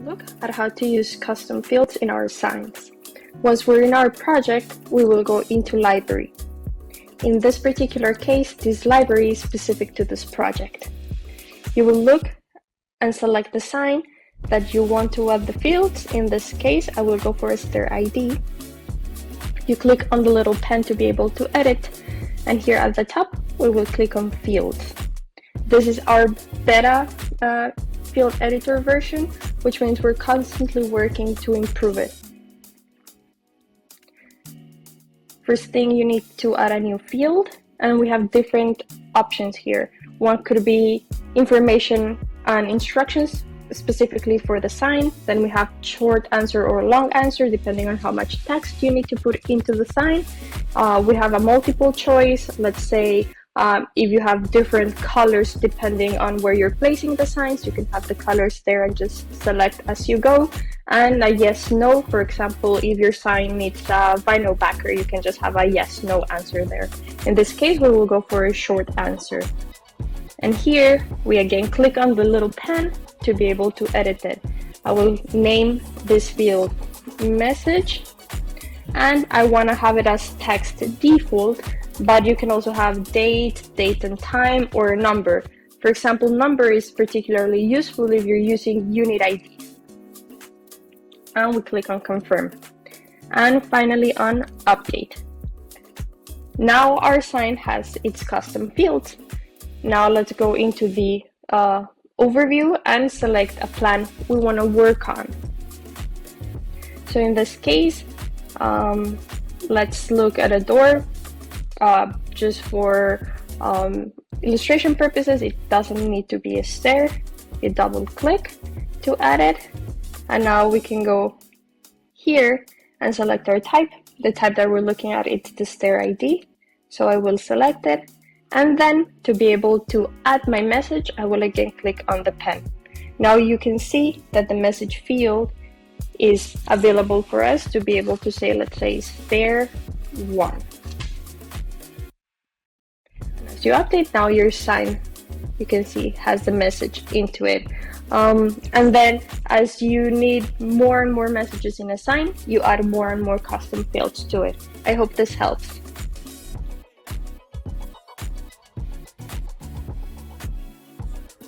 look at how to use custom fields in our signs. Once we're in our project, we will go into library. In this particular case, this library is specific to this project. You will look and select the sign that you want to add the fields. In this case, I will go for a stair ID. You click on the little pen to be able to edit, and here at the top, we will click on fields. This is our beta field editor version, which means we're constantly working to improve it. First thing, you need to add a new field, and we have different options here. One could be information and instructions specifically for the sign. Then we have short answer or long answer, depending on how much text you need to put into the sign. We have a multiple choice. Let's say if you have different colors depending on where you're placing the signs, you can have the colors there and just select as you go. And a yes, no, for example, if your sign needs a vinyl backer, you can just have a yes, no answer there. In this case, we will go for a short answer. And here we again click on the little pen to be able to edit it. I will name this field message, and I want to have it as text default, but you can also have date and time, or a number. For example, number is particularly useful if you're using unit IDs. And we click on confirm. And finally on update. Now our sign has its custom fields. Now let's go into the overview and select a plan we want to work on. So in this case, let's look at a door. Just for illustration purposes, it doesn't need to be a stair. You double click to add it, and now we can go here and select our type. The type that we're looking at, it's the stair ID, so I will select it. And then to be able to add my message, I will again click on the pen. Now you can see that the message field is available for us to be able to say, let's say, stair 1. And as you update, now your sign, you can see, has the message into it. And then as you need more and more messages in a sign, you add more and more custom fields to it. I hope this helps.